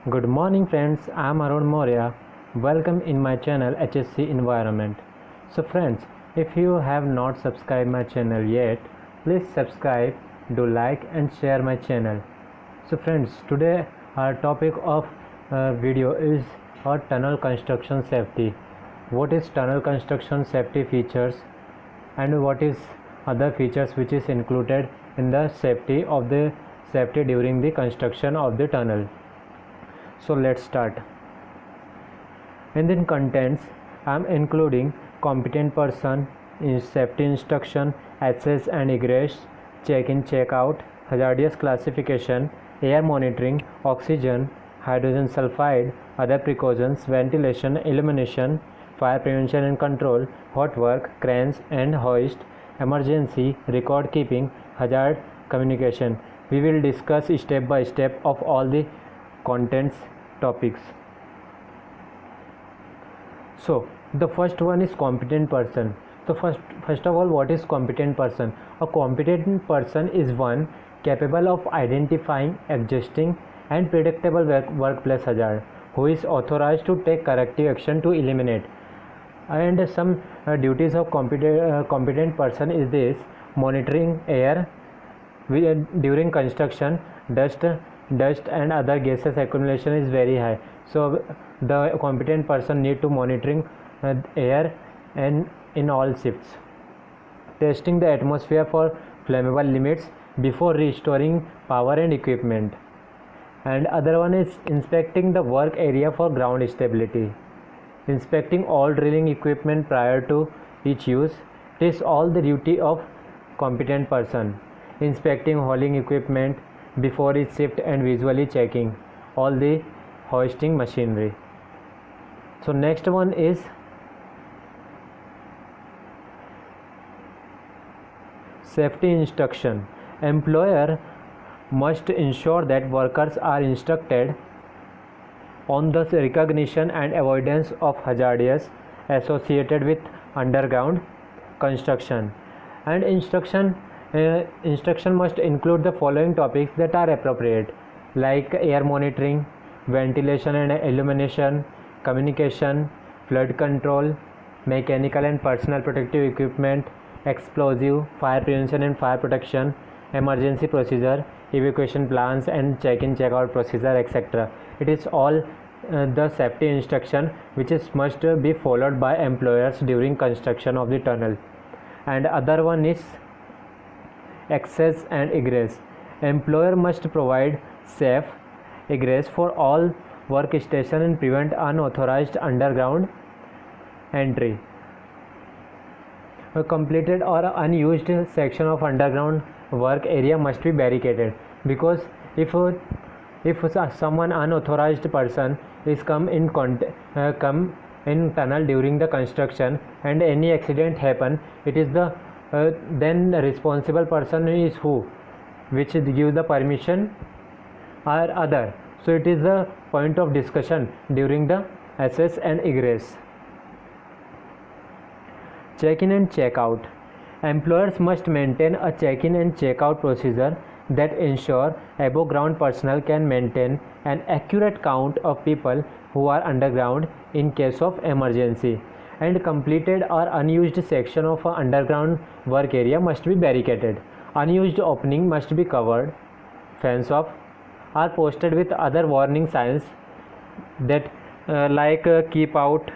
Good morning friends, I am Arun Maurya. Welcome in my channel HSC Environment. So friends, if you have not subscribed my channel yet, please subscribe, do like and share my channel. So friends, today our topic of video is tunnel construction safety. What is tunnel construction safety features and what is other features which is included in the safety during the construction of the tunnel. So let's start. In the contents, I am including competent person, safety instruction, access and egress, check-in, check-out, hazardous classification, air monitoring, oxygen, hydrogen sulfide, other precautions, ventilation, illumination, fire prevention and control, hot work, cranes and hoist, emergency, record keeping, hazard communication. We will discuss step by step of all the contents topics. So the first one is competent person. So first of all, what is competent person? A competent person is one capable of identifying, adjusting and predictable workplace hazard, who is authorized to take corrective action to eliminate. And some duties of competent person is this: monitoring air during construction. Dust and other gases accumulation is very high, so the competent person need to monitoring air and in all shifts. Testing the atmosphere for flammable limits before restoring power and equipment. And other one is inspecting the work area for ground stability. Inspecting all drilling equipment prior to each use. It is all the duty of competent person. Inspecting hauling equipment before each shift and visually checking all the hoisting machinery. So next one is safety instruction. Employer must ensure that workers are instructed on the recognition and avoidance of hazards associated with underground construction. And instruction must include the following topics that are appropriate, like air monitoring, ventilation and illumination, communication, flood control, mechanical and personal protective equipment, explosive, fire prevention and fire protection, emergency procedure, evacuation plans and check-in check-out procedure, etc. It is all the safety instruction which is must be followed by employers during construction of the tunnel. And other one is access and egress. Employer must provide safe egress for all workstation and prevent unauthorized underground entry. A completed or unused section of underground work area must be barricaded, because if someone unauthorized person is come in tunnel during the construction and any accident happen, it is the then the responsible person is who, which give the permission or other. So it is the point of discussion during the access and egress. Check-in and check-out. Employers must maintain a check-in and check-out procedure that ensure above ground personnel can maintain an accurate count of people who are underground in case of emergency. And completed or unused section of an underground work area must be barricaded. Unused opening must be covered, fence off, are posted with other warning signs that keep out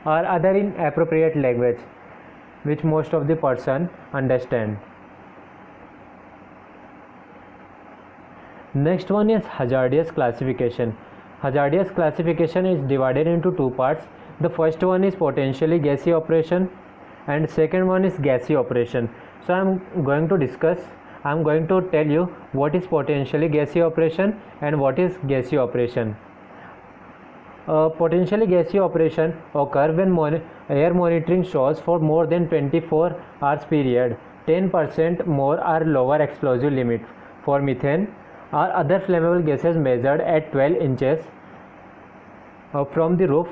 or other in appropriate language which most of the person understand. Next one is hazardous classification. Hazardous classification is divided into two parts. The first one is potentially gassy operation and second one is gassy operation. So I am going to tell you what is potentially gassy operation and what is gassy operation. Potentially gassy operation occur when air monitoring shows for more than 24 hours period 10% more or lower explosive limit for methane or other flammable gases measured at 12 inches from the roof,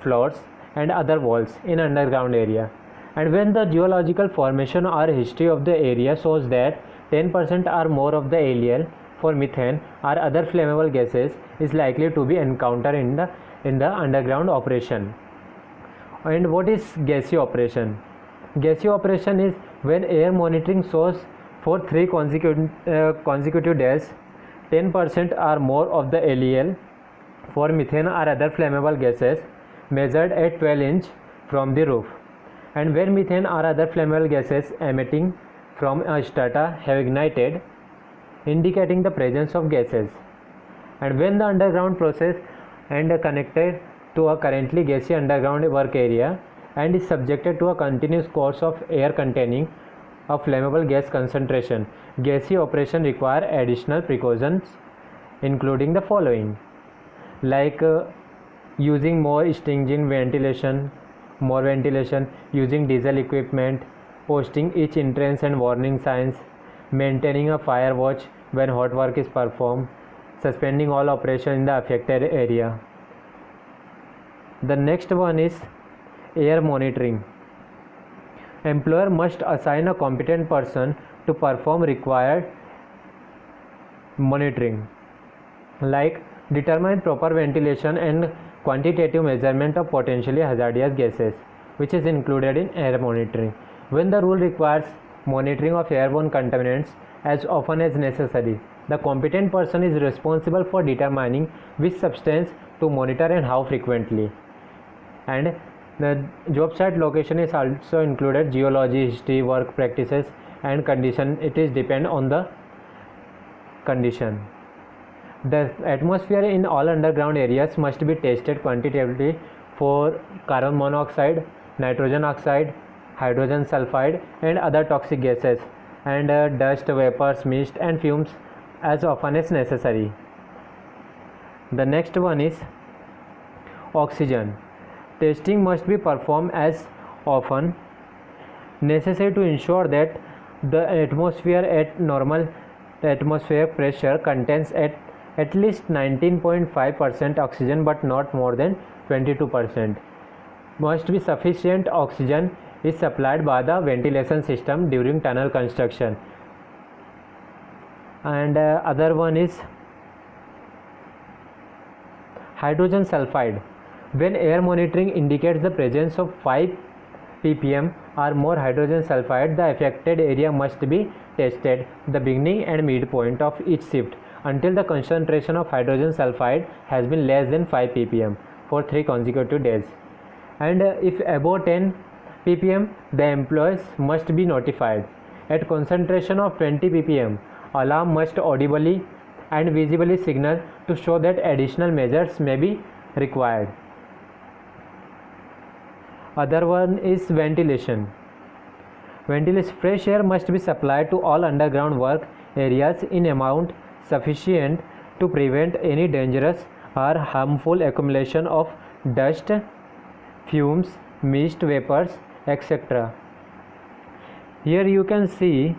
floors and other walls in underground area. And when the geological formation or history of the area shows that 10% or more of the ALL for methane or other flammable gases is likely to be encountered in the underground operation. And what is gaseous operation? Gaseous operation is when air monitoring shows for 3 consecutive days 10% or more of the LEL for methane or other flammable gases measured at 12 inch from the roof, and when methane or other flammable gases emitting from a strata have ignited, indicating the presence of gases, and when the underground process and connected to a currently gaseous underground work area and is subjected to a continuous course of air containing a flammable gas concentration. Gaseous operation require additional precautions including the following, like using more stringent ventilation, using diesel equipment, posting each entrance and warning signs, maintaining a fire watch when hot work is performed, suspending all operation in the affected area. The next one is air monitoring. Employer must assign a competent person to perform required monitoring, like determine proper ventilation and quantitative measurement of potentially hazardous gases, which is included in air monitoring. When the rule requires monitoring of airborne contaminants as often as necessary, the competent person is responsible for determining which substance to monitor and how frequently. And the job site location is also included, geology, history, work practices and condition. It is depend on the condition. The atmosphere in all underground areas must be tested quantitatively for carbon monoxide, nitrogen oxide, hydrogen sulfide and other toxic gases, and dust, vapors, mist and fumes as often as necessary. The next one is oxygen. Testing must be performed as often necessary to ensure that the atmosphere at normal atmospheric pressure contains at least 19.5% oxygen but not more than 22%. Must be sufficient oxygen is supplied by the ventilation system during tunnel construction. And other one is hydrogen sulfide. When air monitoring indicates the presence of 5 ppm or more hydrogen sulfide, the affected area must be tested the beginning and midpoint of each shift until the concentration of hydrogen sulfide has been less than 5 ppm for 3 consecutive days. And if above 10 ppm, the employees must be notified. At concentration of 20 ppm, alarm must audibly and visibly signal to show that additional measures may be required. Other one is ventilation. Fresh air must be supplied to all underground work areas in amount sufficient to prevent any dangerous or harmful accumulation of dust, fumes, mist, vapors, etc. Here you can see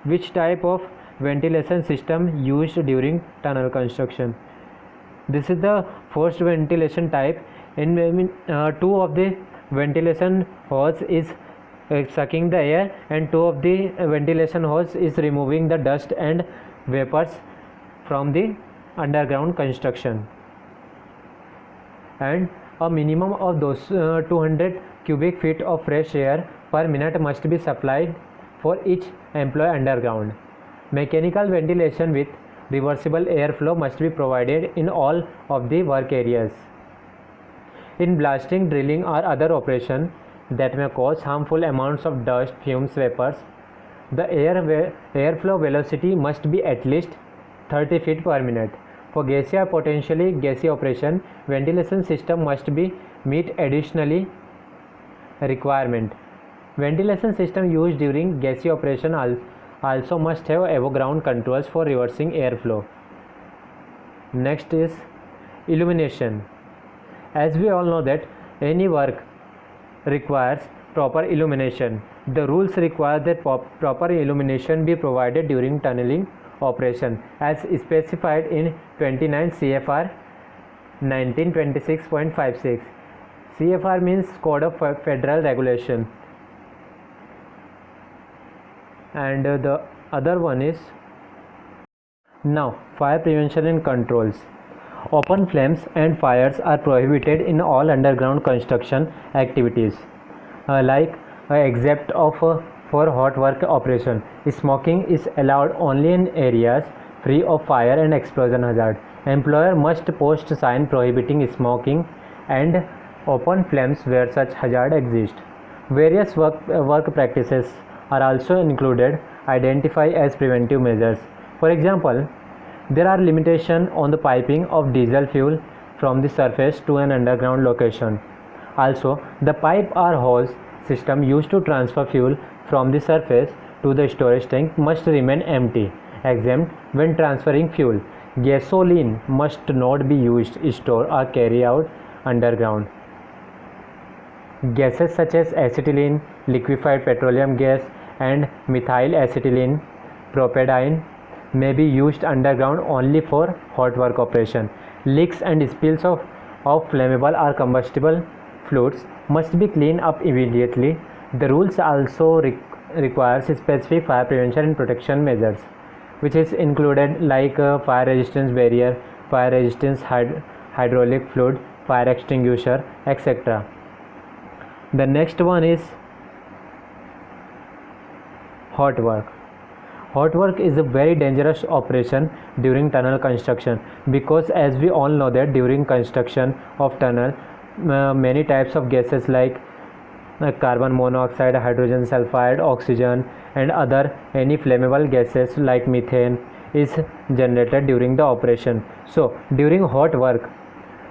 which type of ventilation system used during tunnel construction. This is the forced ventilation type. In two of the ventilation hose is sucking the air and two of the ventilation hose is removing the dust and vapors from the underground construction. And a minimum of those 200 cubic feet of fresh air per minute must be supplied for each employee underground. Mechanical ventilation with reversible airflow must be provided in all of the work areas. In blasting, drilling or other operation that may cause harmful amounts of dust, fumes, vapors, the airflow velocity must be at least 30 feet per minute. For gaseous or potentially gaseous operation, ventilation system must be meet additionally requirement. Ventilation system used during gaseous operation also must have above ground controls for reversing airflow. Next is illumination. As we all know that any work requires proper illumination. The rules require that proper illumination be provided during tunneling operation as specified in 29 CFR 1926.56. CFR means Code of Federal Regulation. And the other one is Now, fire prevention and controls. Open flames and fires are prohibited in all underground construction activities, except for hot work operation. Smoking is allowed only in areas free of fire and explosion hazard. Employer must post sign prohibiting smoking and open flames where such hazard exist. Various work practices are also included, identified as preventive measures. For example, there are limitations on the piping of diesel fuel from the surface to an underground location. Also, the pipe or hose system used to transfer fuel from the surface to the storage tank must remain empty, exempt when transferring fuel. Gasoline must not be used, stored, or carried out underground. Gases such as acetylene, liquefied petroleum gas, and methyl acetylene, propane may be used underground only for hot work operation. Leaks and spills of flammable or combustible fluids must be cleaned up immediately. The rules also requires specific fire prevention and protection measures, which is included fire resistance barrier, fire resistance hydraulic fluid, fire extinguisher, etc. The next one is hot work. Hot work is a very dangerous operation during tunnel construction, because as we all know that during construction of tunnel many types of gases like carbon monoxide, hydrogen sulfide, oxygen, and other any flammable gases like methane is generated during the operation. So during hot work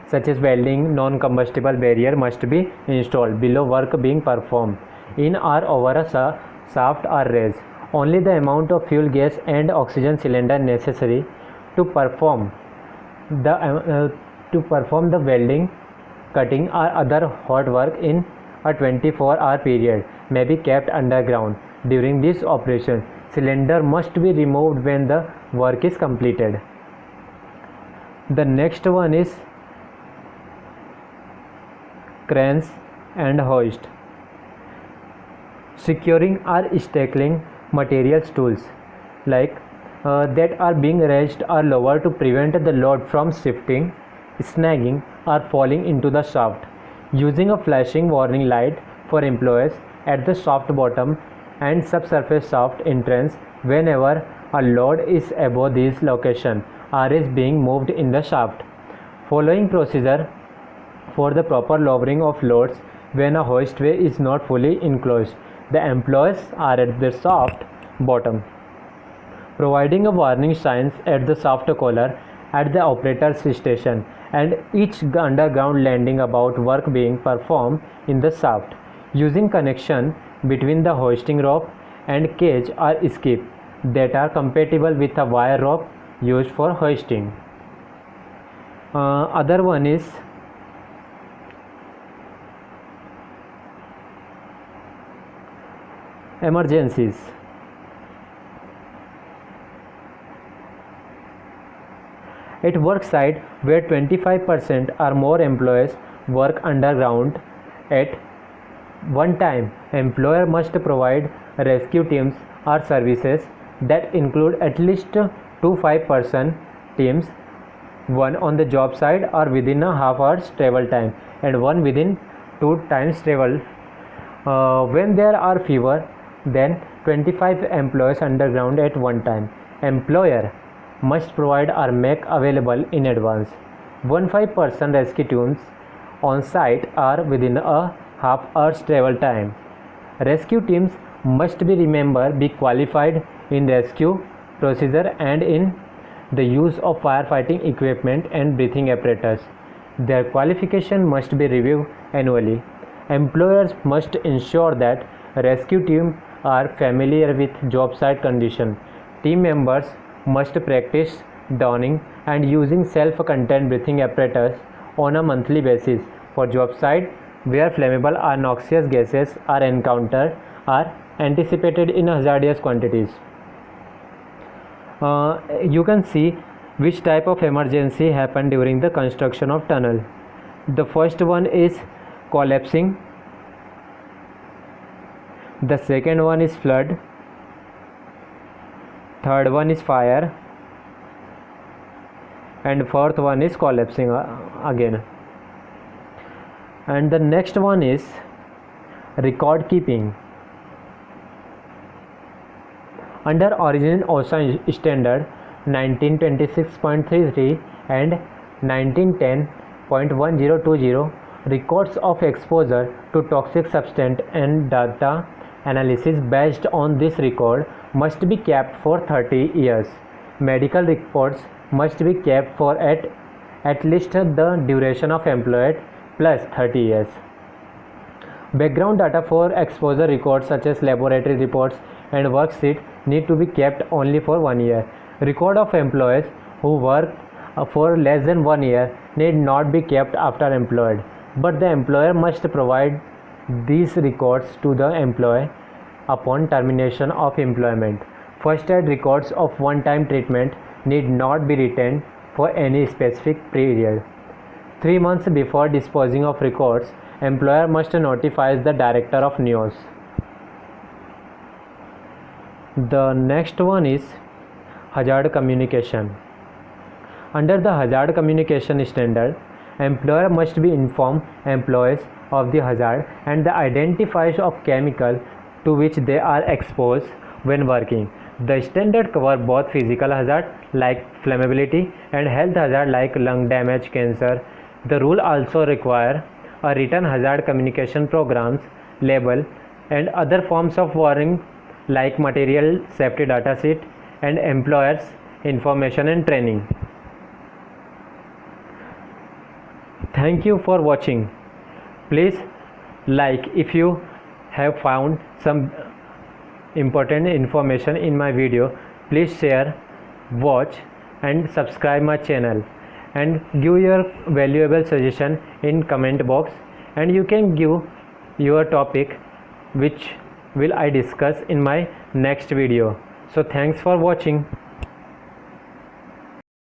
such as welding, non-combustible barrier must be installed below work being performed, in or over a shaft or raise. Only the amount of fuel gas and oxygen cylinder necessary to perform the welding, cutting, or other hot work in a 24-hour period may be kept underground. During this operation, cylinder must be removed when the work is completed. The next one is cranes and hoist. Securing or stapling materials tools that are being raised or lowered to prevent the load from shifting, snagging, or falling into the shaft. Using a flashing warning light for employees at the shaft bottom and subsurface shaft entrance whenever a load is above this location or is being moved in the shaft. Following procedure for the proper lowering of loads when a hoistway is not fully enclosed. The employees are at the shaft bottom. Providing a warning signs at the shaft collar at the operator's station and each underground landing about work being performed in the shaft. Using connection between the hoisting rope and cage or skip that are compatible with a wire rope used for hoisting. Other one is emergencies. At work site where 25% or more employees work underground at one time, employer must provide rescue teams or services that include at least 2 5-person teams, one on the job site or within a half hour's travel time and one within 2 times travel. When there are fewer than 25 employees underground at one time, employer must provide or make available in advance 1 5-person rescue teams on site or within a half hour's travel time. Rescue teams must be qualified in rescue procedure and in the use of firefighting equipment and breathing apparatus. Their qualification must be reviewed annually. Employers must ensure that rescue teams are familiar with job site conditions. Team members must practice donning and using self-contained breathing apparatus on a monthly basis for job site where flammable or noxious gases are encountered or anticipated in hazardous quantities. You can see which type of emergency happened during the construction of tunnel. The first one is collapsing. The second one is flood. Third one is fire. and fourth one is collapsing again. And the next one is record keeping. Under Origin OSHA standard 1926.33 and 1910.1020, records of exposure to toxic substance and data analysis based on this record must be kept for 30 years. Medical reports must be kept for at least the duration of employment plus 30 years. Background data for exposure records such as laboratory reports and worksheet need to be kept only for 1 year. Record of employees who work for less than 1 year need not be kept after employed, but the employer must provide these records to the employee upon termination of employment. First aid records of one-time treatment need not be retained for any specific period. 3 months before disposing of records, employer must notify the director of NEOS. The next one is hazard communication. Under the hazard communication standard, employer must be informed employees of the hazard and the identifiers of chemical to which they are exposed when working. The standard cover both physical hazard like flammability and health hazard like lung damage, cancer. The rule also require a written hazard communication programs, label and other forms of warning like material safety data sheet and employers information and training. Thank you for watching. Please like if you have found some important information in my video. Please share, watch and subscribe my channel and give your valuable suggestion in comment box, and you can give your topic which will I discuss in my next video. So thanks for watching.